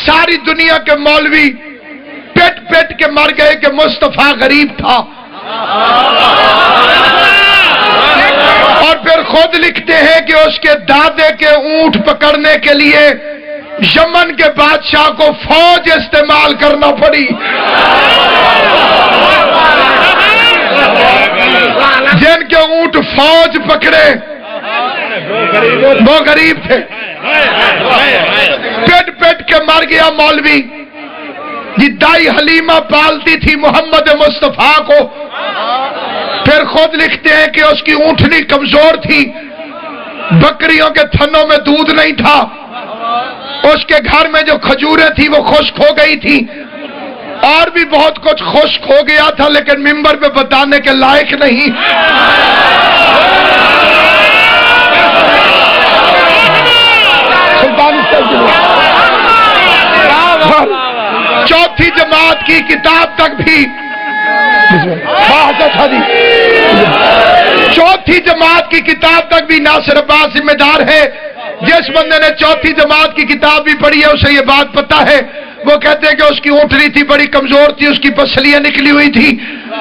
ساری دنیا کے مولوی پیٹ پیٹ کے مر گئے کہ مصطفیٰ غریب تھا، اور پھر خود لکھتے ہیں کہ اس کے دادے کے اونٹ پکڑنے کے لیے یمن کے بادشاہ کو فوج استعمال کرنا پڑی۔ جن کے اونٹ فوج پکڑے وہ غریب تھے، پیٹ پیٹ کے مر گیا مولوی۔ جی دائی حلیمہ پالتی تھی محمد مصطفیٰ کو، پھر خود لکھتے ہیں کہ اس کی اونٹنی کمزور تھی، بکریوں کے تھنوں میں دودھ نہیں تھا، اس کے گھر میں جو کھجوریں تھی وہ خشک ہو گئی تھی، اور بھی بہت کچھ خشک ہو گیا تھا، لیکن ممبر پہ بتانے کے لائق نہیں۔ چوتھی جماعت کی کتاب تک بھی چوتھی جماعت کی کتاب تک بھی ناصر عباس ذمہ دار ہے۔ جس بندے نے چوتھی جماعت کی کتاب بھی پڑھی ہے اسے یہ بات پتا ہے۔ وہ کہتے ہیں کہ اس کی اونٹنی تھی بڑی کمزور تھی، اس کی پسلیاں نکلی ہوئی تھی،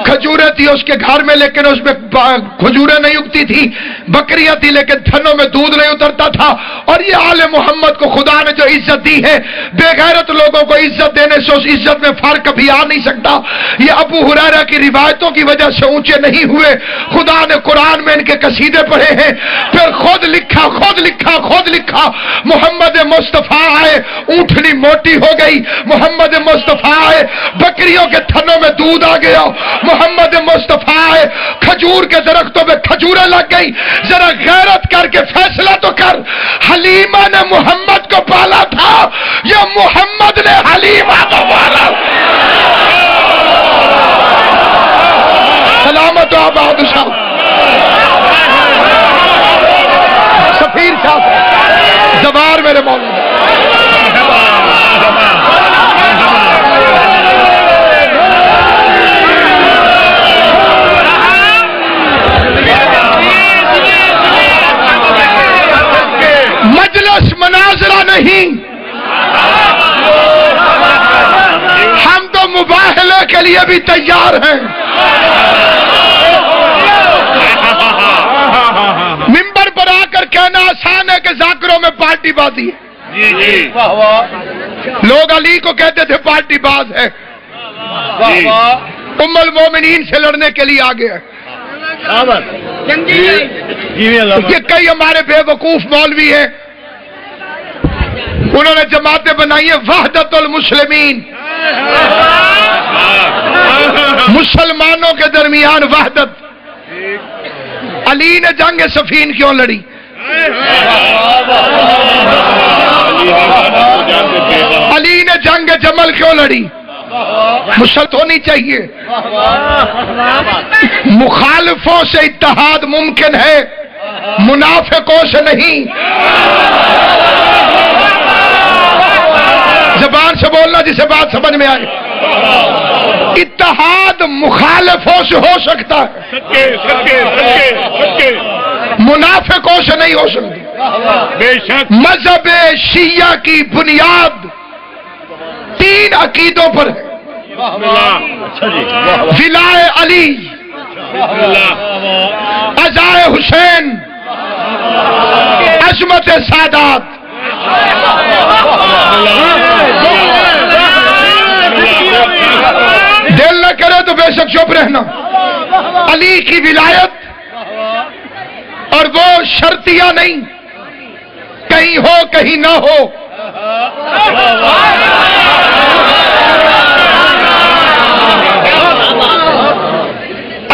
کھجوریں تھی اس کے گھر میں لیکن اس میں کھجوریں نہیں اگتی تھی، بکریاں تھی لیکن تھنوں میں دودھ نہیں اترتا تھا۔ اور یہ آل محمد کو خدا نے جو عزت دی ہے، بے غیرت لوگوں کو عزت دینے سے اس عزت میں فرق کبھی آ نہیں سکتا۔ یہ ابو ہریرہ کی روایتوں کی وجہ سے اونچے نہیں ہوئے، خدا نے قرآن میں ان کے قصیدے پڑھے ہیں۔ پھر خود لکھا محمد مصطفیٰ آئے، اونٹنی موٹی ہو گئی، محمد مصطفیٰ آئے، بکریوں کے تھنوں میں دودھ آ گیا، محمد مصطفیٰ آئے، کھجور کے درختوں میں کھجوریں لگ گئی۔ ذرا غیرت کر کے فیصلہ تو کر، حلیمہ نے محمد کو پالا تھا یا محمد نے حلیمہ کو پالا؟ سلامت آباد صاحب، سفیر صاحب، زبار میرے مولانا۔ مجلس مناظرہ نہیں، ہم تو مباہلے کے لیے بھی تیار ہیں۔ ممبر پر آ کر کہنا آسان ہے کہ ذاکروں میں پارٹی بازی ہے۔ لوگ علی کو کہتے تھے پارٹی باز ہے، ام المومنین سے لڑنے کے لیے آگے ہے۔ یہ کئی ہمارے بے وقوف مولوی ہیں، انہوں نے جماعتیں بنائی ہیں وحدت المسلمین، مسلمانوں کے درمیان وحدت۔ علی نے جنگ صفین کیوں لڑی؟ علی نے جنگ جمل کیوں لڑی؟ مسلط ہونی چاہیے۔ مخالفوں سے اتحاد ممکن ہے، منافقوں سے نہیں۔ زبان سے بولنا جسے بات سمجھ میں آئے۔ اتحاد مخالفوں سے ہو سکتا ہے، منافقوں سے نہیں ہو سکتی۔ مذہب شیعہ کی بنیاد 3 عقیدوں پر ہے: ولائے علی، عزائے حسین، عظمت سادات۔ دل نہ کرے تو بے شک چپ رہنا۔ علی کی ولایت، اور وہ شرطیہ نہیں، کہیں ہو کہیں نہ ہو۔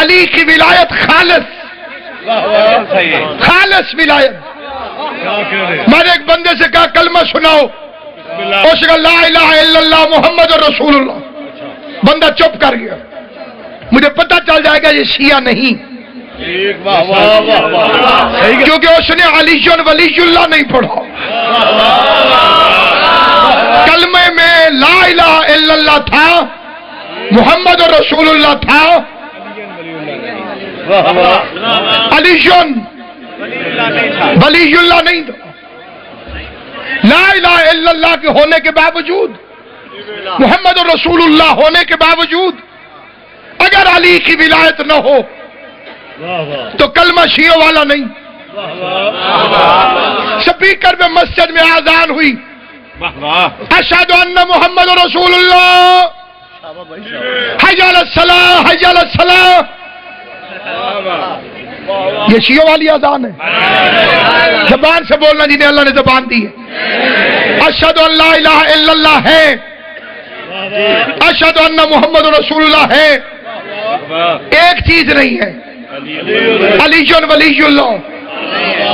علی کی ولایت خالص ولایت۔ میں نے ایک بندے سے کہا کلمہ سناؤ، اس کا لا الہ الا اللہ محمد رسول اللہ، بندہ چپ کر گیا۔ مجھے پتہ چل جائے گا یہ شیعہ نہیں، کیونکہ اس نے علی ولی اللہ نہیں پڑھا۔ کلمے میں لا الہ الا اللہ تھا، محمد رسول اللہ تھا، علی ولی اللہ نہیں تھا۔ لا الہ الا اللہ کے ہونے کے باوجود، محمد رسول اللہ ہونے کے باوجود اگر علی کی ولایت نہ ہو تو کلمہ شیعوں والا نہیں۔ سپیکر میں مسجد میں آذان ہوئی، اشہد ان محمد رسول اللہ، حی علی الصلاۃ، حی علی الصلاۃ، یہ شیعوں والی آذان ہے۔ زبان سے بولنا جنہیں اللہ نے زبان دی ہے۔ اشہد ان لا الہ الا اللہ ہے، اشہد ان محمد رسول اللہ ہے، ایک چیز نہیں ہے، علی ولی اللہ۔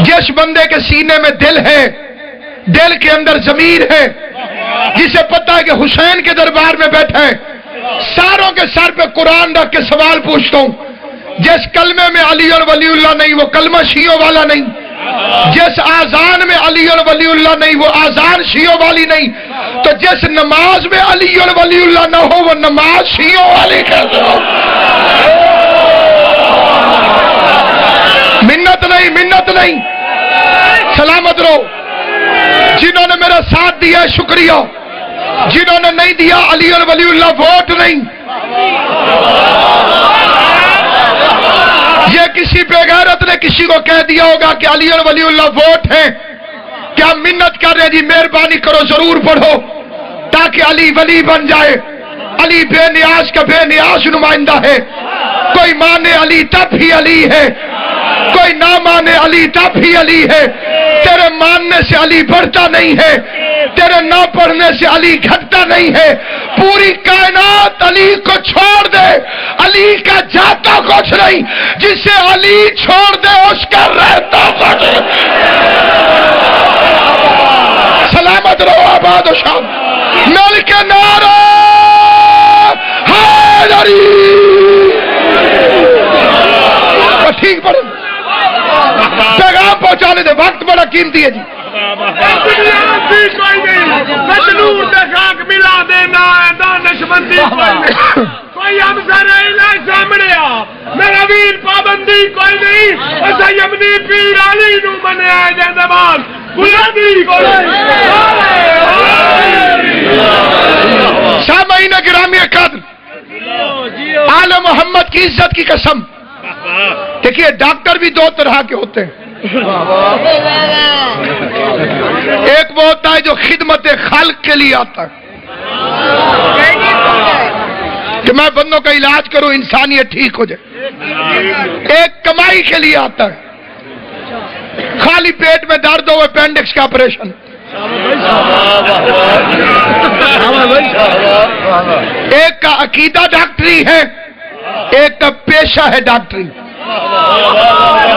جس بندے کے سینے میں دل ہے، دل کے اندر ضمیر ہے، جسے پتہ ہے کہ حسین کے دربار میں بیٹھا ہے، ساروں کے سر پہ قرآن رکھ کے سوال پوچھتا ہوں، جس کلمے میں علی اور ولی اللہ نہیں وہ کلمہ شیعوں والا نہیں، جس آذان میں علی اور ولی اللہ نہیں وہ آذان شیعوں والی نہیں، تو جس نماز میں علی اور ولی اللہ نہ ہو وہ نماز شیعوں والی کیسے ہو؟ منت نہیں، منت نہیں، سلامت رہو۔ جنہوں نے میرا ساتھ دیا شکریہ، جنہوں نے نہیں دیا علی اور ولی اللہ ووٹ نہیں۔ یہ کسی بے غیرت نے کسی کو کہہ دیا ہوگا کہ علی اور ولی اللہ ووٹ ہیں، کیا منت کر رہے جی مہربانی کرو ضرور پڑھو تاکہ علی ولی بن جائے۔ علی بے نیاز کا بے نیاز نمائندہ ہے، کوئی مانے علی تب ہی علی ہے، کوئی نہ مانے علی تب ہی علی ہے۔ تیرے ماننے سے علی بڑھتا نہیں ہے، تیرے نہ پڑھنے سے علی گھٹتا نہیں ہے۔ پوری کائنات علی کو چھوڑ دے، علی کا جاتا کچھ نہیں، جسے علی چھوڑ دے اس کا رہتا کچھ۔ سلامت رہو، آباد و شاد، مل کے نعرہ حیدری۔ ٹھیک پڑھیں، پیغام پہنچانے دے، وقت بڑا قیمتی ہے جی۔ کوئی ہم سارے سامنے آ میرا ویر پابندی کوئی نہیں، ایسا یمنی پیر علی نو منیا جاندے بال بلندی کوئی۔ سامعین گرامی قدر، آل محمد کی عزت کی قسم، دیکھیے ڈاکٹر بھی دو طرح کے ہوتے ہیں، ایک وہ ہوتا ہے جو خدمت خلق کے لیے آتا ہے کہ میں بندوں کا علاج کروں انسانیت ٹھیک ہو جائے، ایک کمائی کے لیے آتا ہے، خالی پیٹ میں درد ہو اپینڈکس کا آپریشن، ایک کا عقیدہ ڈاکٹری ہے، ایک کا پیشہ ہے ڈاکٹری۔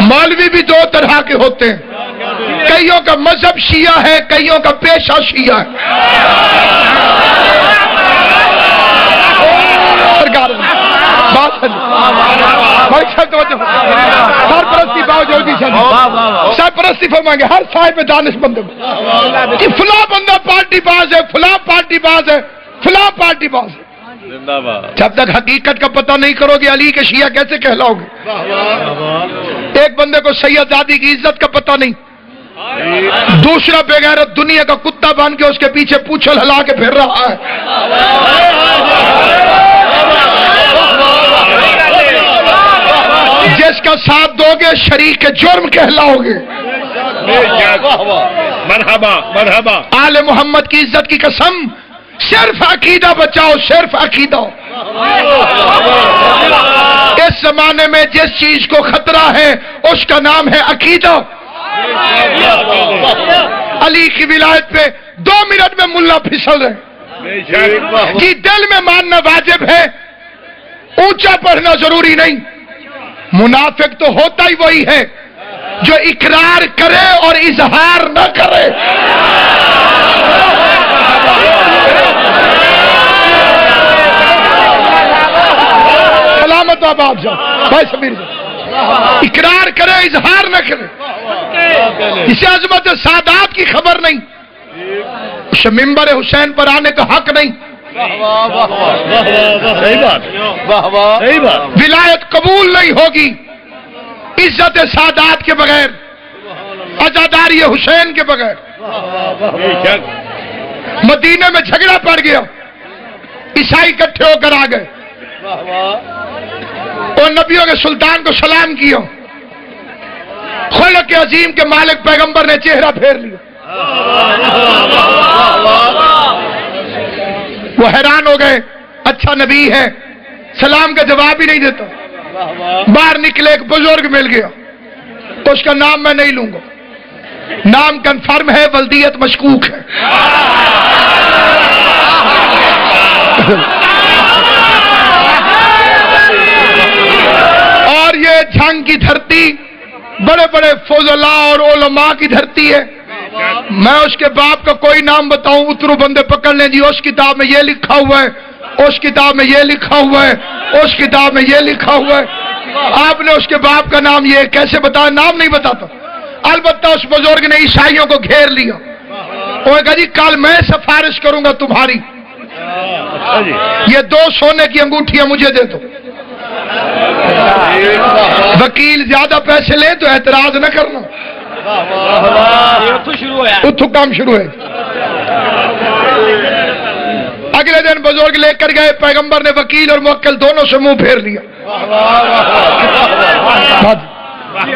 مولوی بھی دو طرح کے ہوتے ہیں، کئیوں کا مذہب شیعہ ہے، کئیوں کا پیشہ شیعہ ہے۔ سرپرستی باوجود سرپرستی فرمائیں گے ہر صاحب دانش بندے کہ فلاں بندہ پارٹی باز ہے، فلاں پارٹی باز ہے، فلاں پارٹی باز ہے۔ جب تک حقیقت کا پتہ نہیں کرو گے علی کے شیعہ کیسے کہلاؤ گے؟ ایک بندے کو سید زادی کی عزت کا پتہ نہیں، دوسرا بغیرت دنیا کا کتا بن کے اس کے پیچھے پوچھل ہلا کے پھر رہا ہے۔ جس کا ساتھ دو گے شریک جرم کہلاؤ گے۔ مرحبا مرحبا۔ آل محمد کی عزت کی قسم، صرف عقیدہ بچاؤ، صرف عقیدہ۔ اس زمانے میں جس چیز کو خطرہ ہے اس کا نام ہے عقیدہ۔ علی کی ولایت پہ 2 منٹ میں ملا پھسل رہے کہ دل میں ماننا واجب ہے، اونچا پڑھنا ضروری نہیں۔ منافق تو ہوتا ہی وہی ہے جو اقرار کرے اور اظہار نہ کرے۔ سلامت آباد جاؤ بھائی سمیر جاؤ، اقرار کرے اظہار نہ کرے، اسے عظمت سادات کی خبر نہیں، اسے منبر حسین پر آنے کا حق نہیں۔ ولایت قبول نہیں ہوگی عزت سادات کے بغیر، عزاداری حسین کے بغیر۔ مدینے میں جھگڑا پڑ گیا، عیسائی اکٹھے ہو کر آ گئے اور نبیوں کے سلطان کو سلام کیا۔ خلق عظیم کے مالک پیغمبر نے چہرہ پھیر لیا، وہ حیران ہو گئے، اچھا نبی ہے، سلام کا جواب ہی نہیں دیتا۔ باہر نکلے، ایک بزرگ مل گیا، اس کا نام میں نہیں لوں گا، نام کنفرم ہے، ولدیت مشکوک ہے۔ اور یہ جنگ کی دھرتی بڑے بڑے فضلاء اور علماء کی دھرتی ہے۔ میں اس کے باپ کا کوئی نام بتاؤں، اترو بندے پکڑ لیں جی، اس کتاب میں یہ لکھا ہوا ہے، اس کتاب میں یہ لکھا ہوا ہے، اس کتاب میں یہ لکھا ہوا ہے۔ آپ نے اس کے باپ کا نام یہ کیسے بتایا؟ نام نہیں بتاتا۔ البتہ اس بزرگ نے عیسائیوں کو گھیر لیا، وہ کہا جی کل میں سفارش کروں گا تمہاری، یہ 2 سونے کی انگوٹھیاں مجھے دے دو۔ وکیل زیادہ پیسے لے تو اعتراض نہ کرنا، اتھو کام شروع ہے۔ اگلے دن بزرگ لے کر گئے، پیغمبر نے وکیل اور موکل دونوں سے منہ پھیر لیا،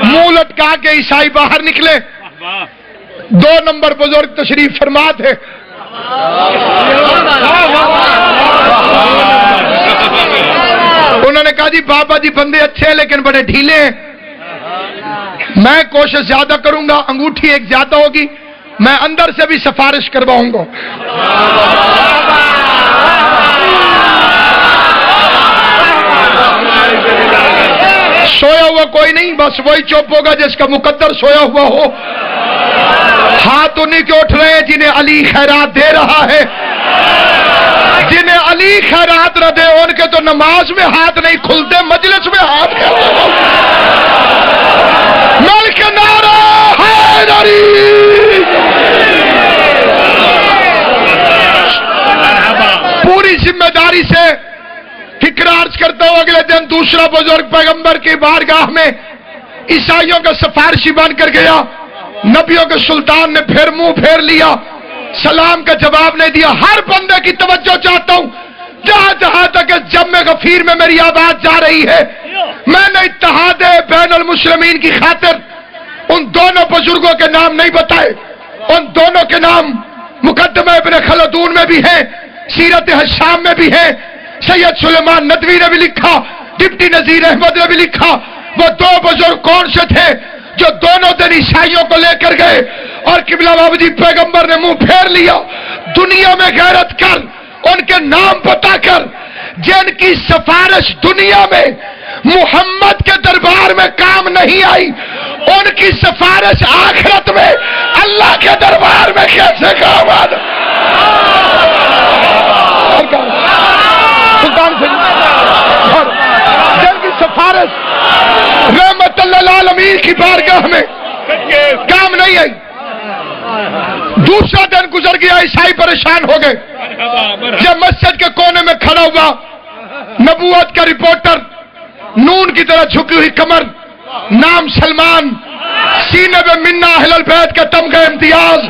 منہ لٹکا کے عیسائی باہر نکلے۔ 2 نمبر بزرگ تشریف فرما تھے، انہوں نے کہا جی بابا جی بندے اچھے ہیں لیکن بڑے ڈھیلے ہیں، میں کوشش زیادہ کروں گا، انگوٹھی ایک زیادہ ہوگی، میں اندر سے بھی سفارش کرواؤں گا۔ سویا ہوا کوئی نہیں، بس وہی چپ ہوگا جس کا مقدر سویا ہوا ہو۔ ہاتھ انہیں کے اٹھ رہے ہیں جنہیں علی خیرات دے رہا ہے، جنہیں علی خیرات نہ دے ان کے تو نماز میں ہاتھ نہیں کھلتے، مجلس میں ہاتھ کھلتے۔ ملک نعرہ حیدری، پوری ذمہ داری سے فکر عرض کرتا ہوں۔ اگلے دن دوسرا بزرگ پیغمبر کی بارگاہ میں عیسائیوں کا سفارشی بن کر گیا، نبیوں کے سلطان نے پھر منہ پھیر لیا، سلام کا جواب نہیں دیا۔ ہر بندے کی توجہ چاہتا ہوں، جہاں جہاں تک اس جمع غفیر میں میری آواز جا رہی ہے، میں نے اتحاد بین المسلمین کی خاطر ان دونوں بزرگوں کے نام نہیں بتائے، ان دونوں کے نام مقدمہ ابن خلدون میں بھی ہیں، سیرت حشام میں بھی ہے، سید سلیمان ندوی نے بھی لکھا، ڈپٹی نذیر احمد نے بھی لکھا۔ وہ 2 بزرگ کون سے تھے جو دونوں دن عیسائیوں کو لے کر گئے اور قبلہ بابجی پیغمبر نے منہ پھیر لیا؟ دنیا میں غیرت کر، ان کے نام بتا کر، جن کی سفارش دنیا میں محمد کے دربار میں کام نہیں آئی، ان کی سفارش آخرت میں اللہ کے دربار میں کیسے کام آئے؟ جن کی سفارش رحمت للعالمین کی بارگاہ میں کام نہیں آئی۔ دوسرا دن گزر گیا، عیسائی پریشان ہو گئے۔ جب مسجد کے کونے میں کھڑا ہوا، نبوت کا رپورٹر، نون کی طرح جھکی ہوئی کمر، نام سلمان، سینے میں منا اہل البیت کا تمغہ امتیاز،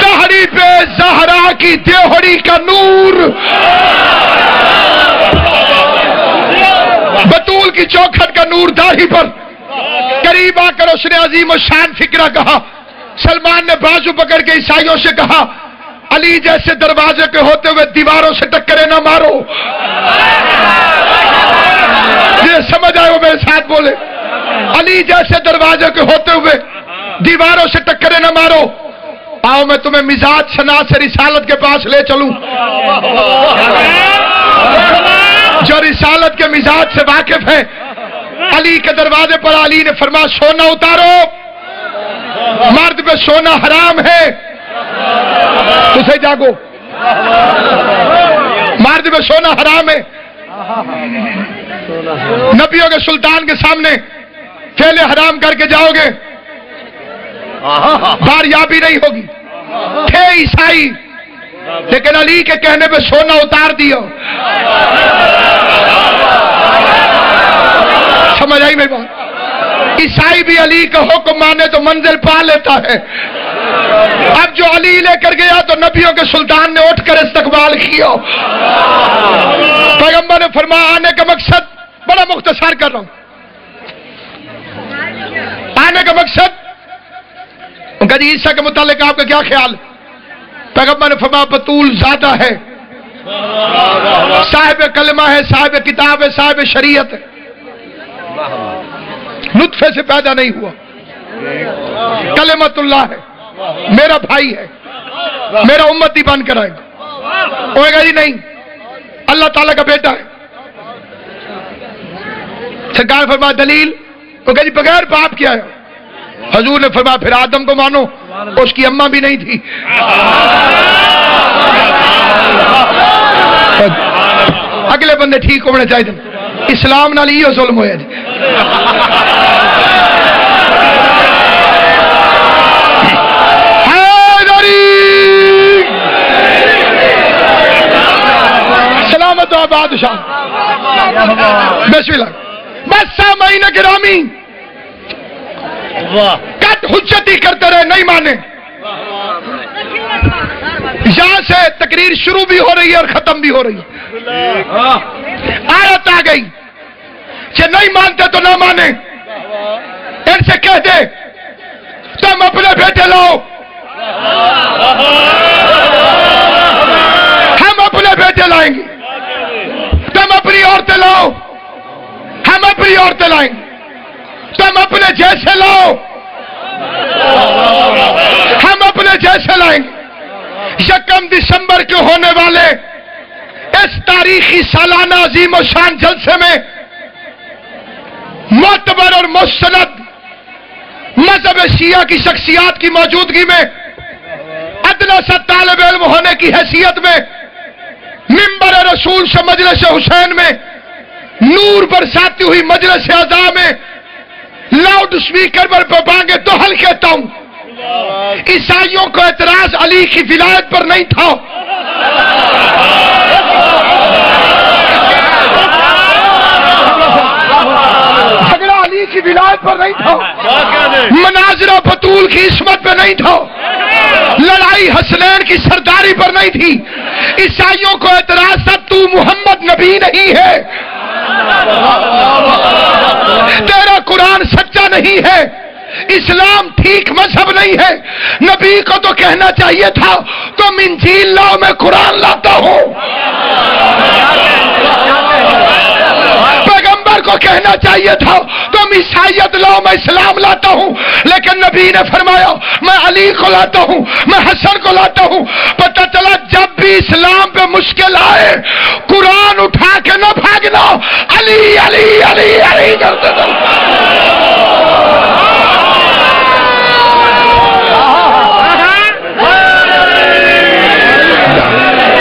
دہڑی پہ زہرا کی دیوہڑی کا نور، بطول کی چوکھٹ کا نور داڑھی پر۔ قریب آ کر اس نے عظیم الشان فکرہ کہا۔ سلمان نے بازو پکڑ کے عیسائیوں سے کہا، علی جیسے دروازے کے ہوتے ہوئے دیواروں سے ٹکرے نہ مارو۔ یہ سمجھ آئے وہ میرے ساتھ بولے، علی جیسے دروازے کے ہوتے ہوئے دیواروں سے ٹکرے نہ مارو۔ آؤ میں تمہیں مزاج شناس رسالت کے پاس لے چلوں، جو رسالت کے مزاج سے واقف ہے۔ علی کے دروازے پر علی نے فرمایا، سونا اتارو، مرد پہ سونا حرام ہے، تجھے جاگو، مرد پہ سونا حرام ہے۔ نبیوں کے سلطان کے سامنے پھیلے حرام کر کے جاؤ گے، باریابی نہیں ہوگی۔ تھے عیسائی لیکن علی کے کہنے پہ سونا اتار دیا۔ سمجھ آئی میری بات؟ عیسائی بھی علی کا حکم مانے تو منزل پا لیتا ہے. اب جو علی لے کر گیا تو نبیوں کے سلطان نے اٹھ کر استقبال کیا. پیغمبر نے فرمایا آنے کا مقصد بڑا مختصر کر رہا ہوں. آنے کا مقصد ان کا جی عیسیٰ کے متعلق آپ کا کیا خیال ہے؟ پیغمبر نے فرمایا بطول زیادہ ہے، صاحب کلمہ ہے، صاحب کتاب ہے، صاحب شریعت ہے، نطفے سے پیدا نہیں ہوا، کلمت اللہ ہے، میرا بھائی ہے، میرا امتی بن کر آئے گا. ہوئے گا جی نہیں، اللہ تعالیٰ کا بیٹا ہے. سرکار فرمایا دلیل؟ وہ کہا جی بغیر باپ کیا ہے؟ حضور نے فرمایا پھر آدم کو مانو، اس کی اماں بھی نہیں تھی. اگلے بندے ٹھیک ہونے چاہیے. اسلام نال یہ ظلم ہویا جی. سلامت و آباد شاہ. بسم اللہ. بس سامعین گرامی کٹ حجتی کرتے رہے، نہیں مانے. یہاں سے تقریر شروع بھی ہو رہی ہے اور ختم بھی ہو رہی ہے. آیت آ گئی کہ نہیں مانتے تو نہ مانے. ان سے کہہ دے تم اپنے بیٹے لاؤ، ہم اپنے بیٹے لائیں گے. تم اپنی عورتیں لاؤ، ہم اپنی عورتیں لائیں گے. تم اپنے جیسے لاؤ، ہم اپنے جیسے لائیں گے. 1 دسمبر کے ہونے والے اس تاریخی سالانہ عظیم و شان جلسے میں معتبر اور مستند مذہب شیعہ کی شخصیات کی موجودگی میں ادنا سا طالب علم ہونے کی حیثیت میں منبر رسول سے مجلس حسین میں نور برساتی ہوئی مجلس اعضاء میں لاؤڈ اسپیکر پر بانگے دوہل کہتا ہوں، عیسائیوں کو اعتراض علی کی ولایت پر نہیں تھا، جھگڑا علی کی ولایت پر نہیں تھا، مناظرہ بطول کی عصمت پہ نہیں تھا، لڑائی حسنین کی سرداری پر نہیں تھی. عیسائیوں کو اعتراض تھا تو محمد نبی نہیں ہے، تیرا قرآن سچا نہیں ہے، اسلام ٹھیک مذہب نہیں ہے. نبی کو تو کہنا چاہیے تھا تم انجیل لاؤ میں قرآن لاتا ہوں. پیغمبر کو کہنا چاہیے تھا تم عیسائیت لاؤ میں اسلام لاتا ہوں. لیکن نبی نے فرمایا میں علی کو لاتا ہوں، میں حسن کو لاتا ہوں. پتہ چلا جب بھی اسلام پہ مشکل آئے قرآن اٹھا کے نہ بھاگنا، علی علی علی علی کرتے تھے.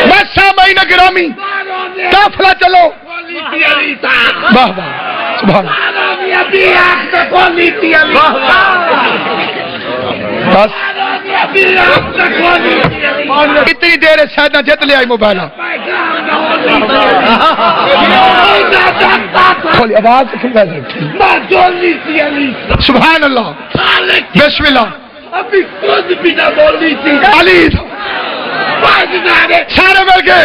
بس سامعین گرامی قافلہ چلو. واہ واہ سبحان بس اتنی دیر شاید نہ جت لے آئی موبائل. آواز سبحان اللہ بسم اللہ. ابھی خود بھی نہ بولی تھی علی سارے مل کے.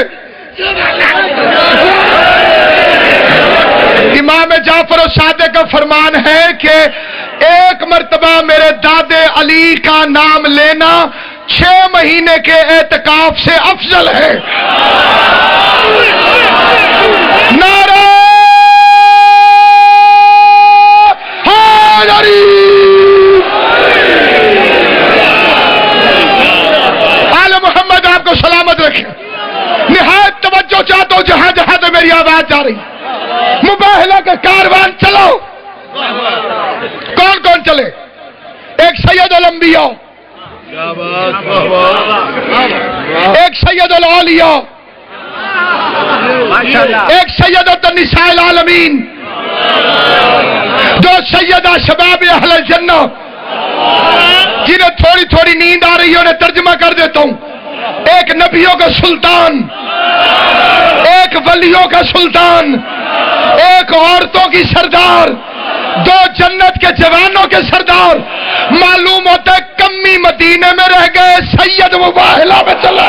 امام جعفر الصادق کا فرمان ہے کہ ایک مرتبہ میرے دادے علی کا نام لینا 6 مہینے کے اعتکاف سے افضل ہے. نعرہ حیدری. آل محمد آپ کو سلامت رکھے. نہایت توجہ چاہتا ہوں جہاں جہاں سے میری آواز جا رہی. مباہلہ کا کاروان چلو. کون کون چلے؟ ایک سید الانبیاء، ایک سید الاولیاء، ایک سیدۃ النساء العالمین، 2 سیدہ شباب اہل الجنہ. جنہیں تھوڑی تھوڑی نیند آ رہی ہے انہیں ترجمہ کر دیتا ہوں. ایک نبیوں کا سلطان، ایک ولیوں کا سلطان، ایک عورتوں کی سردار، دو جنت کے جوانوں کے سردار معلوم ہوتا ہے کمی مدینے میں رہ گئے، سید مباہلہ میں چلا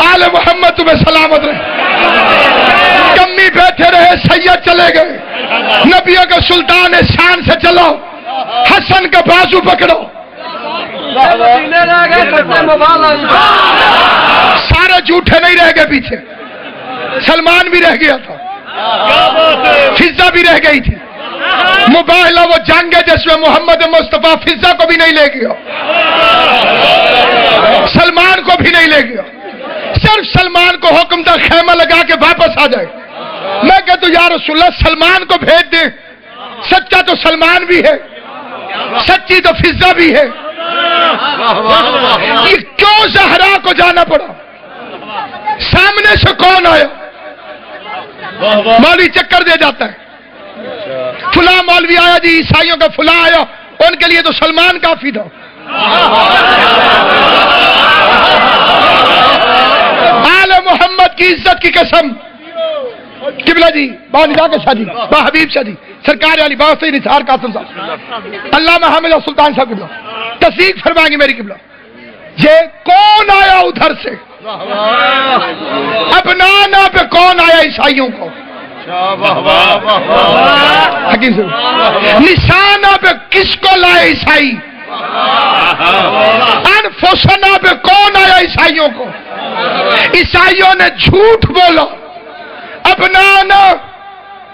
آل محمد تمہیں سلامت رہے، کمی بیٹھے رہے، سید چلے گئے، نبیوں کا سلطان شان سے چلو، حسن کا بازو پکڑو، سارے جھوٹے نہیں رہ گئے پیچھے، سلمان بھی رہ گیا تھا، فضہ بھی رہ گئی تھی، مباہلہ وہ جنگ ہے جس میں محمد مصطفیٰ فضہ کو بھی نہیں لے گیا، سلمان کو بھی نہیں لے گیا، صرف سلمان کو حکم تھا خیمہ لگا کے واپس آ جائے۔ میں کہتا ہوں یا رسول اللہ سلمان کو بھیج دیں، سچا تو سلمان بھی ہے، سچی تو فضہ بھی ہے، یہ کیوں زہرا کو جانا پڑا؟ سامنے سے کون آیا؟ مولوی چکر دے جاتا ہے، فلاں مولوی آیا جی، عیسائیوں کا فلاں آیا، ان کے لیے تو سلمان کافی تھا۔ آل محمد کی عزت کی قسم، قبلہ جی، با نجا کے شاہ جی، با حبیب شاہ جی، سرکار علی با حسین نثار قاسم صاحب، علامہ حامد سلطان صاحب قبلہ تصدیق فرمائیں گے میری قبلہ، یہ کون آیا ادھر سے؟ ابنانا پہ کون آیا عیسائیوں کو؟ نشانہ پہ کس کو لائے عیسائی؟ انفسنا پہ کون آیا عیسائیوں کو؟ عیسائیوں نے جھوٹ بولا، ابنانا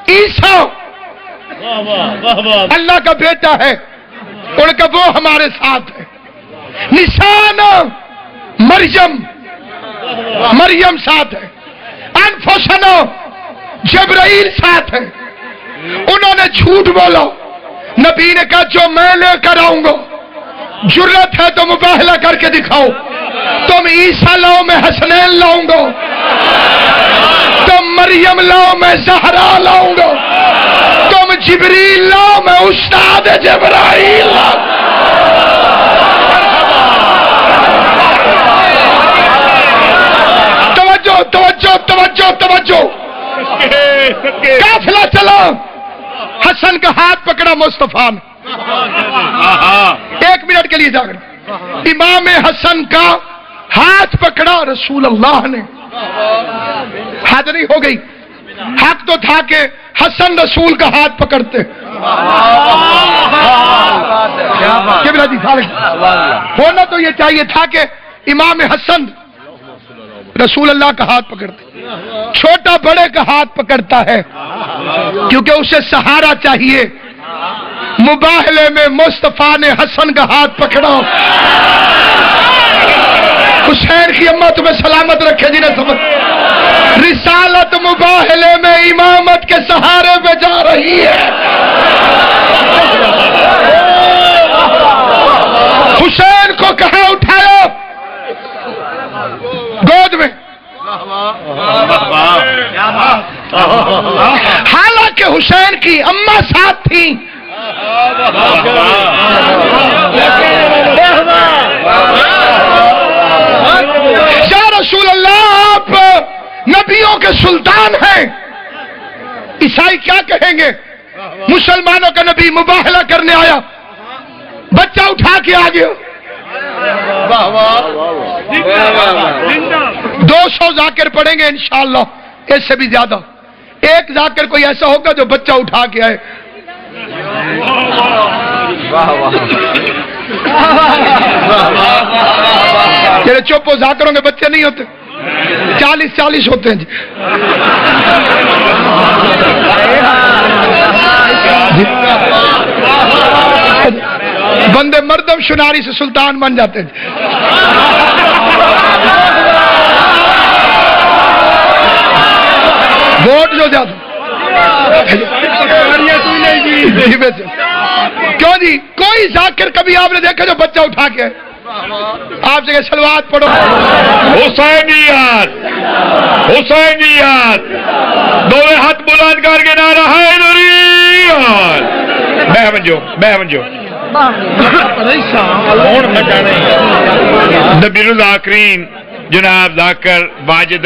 عیسیٰ اللہ کا بیٹا ہے، ان کا وہ ہمارے ساتھ ہے، نشانہ مریم ساتھ ہے، انفسنا جبرائیل ساتھ ہے، انہوں نے جھوٹ بولا، نبی نے کہا جو میں لے کر آؤں گا جرت ہے تو مباہلہ کر کے دکھاؤ، تم عیسیٰ لاؤ میں حسنین لاؤں گا، تم مریم لاؤ میں زہرا لاؤں گا، تم جبریل لاؤ میں استاد جبرائیل لاؤں۔ توجہ توجہ توجہ، قافلہ چلا، حسن کا ہاتھ پکڑا مصطفیٰ نے، ایک منٹ کے لیے جاگنا، امام حسن کا ہاتھ پکڑا رسول اللہ نے، حد نہیں ہو گئی، حق تو تھا کہ حسن رسول کا ہاتھ پکڑتے، ہونا تو یہ چاہیے تھا کہ امام حسن رسول اللہ کا ہاتھ پکڑتے، چھوٹا بڑے کا ہاتھ پکڑتا ہے کیونکہ اسے سہارا چاہیے، مباہلے میں مصطفیٰ نے حسن کا ہاتھ پکڑا، حسین کی اماں تمہیں سلامت رکھے جی نے سمجھ، رسالت مباہلے میں امامت کے سہارے پہ جا رہی ہے، حسین کو کہاں اٹھایا؟ گود میں، حالانکہ حسین کی اماں ساتھ تھیں، یا رسول اللہ آپ نبیوں کے سلطان ہیں، عیسائی کیا کہیں گے؟ مسلمانوں کا نبی مباہلہ کرنے آیا، بچہ اٹھا کے آ گیا، 200 ذاکر پڑھیں گے انشاءاللہ، اس سے بھی زیادہ، ایک ذاکر کوئی ایسا ہوگا جو بچہ اٹھا کے آئے، تیرے چپ ہو، ذاکروں کے بچے نہیں ہوتے، 40 ہوتے ہیں جی، بندے مردم شناری سے سلطان بن جاتے ہیں، ووٹ جو زیادہ کیوں جی؟ کوئی ذاکر کبھی آپ نے دیکھا جو بچہ اٹھا کے آپ جگہ سلوات پڑھو، حسینیات حسینیات، دونوں ہاتھ بلند کر کے نعرہ حیدریات، میں منجو نبی الذاکرین جناب ذاکر واجد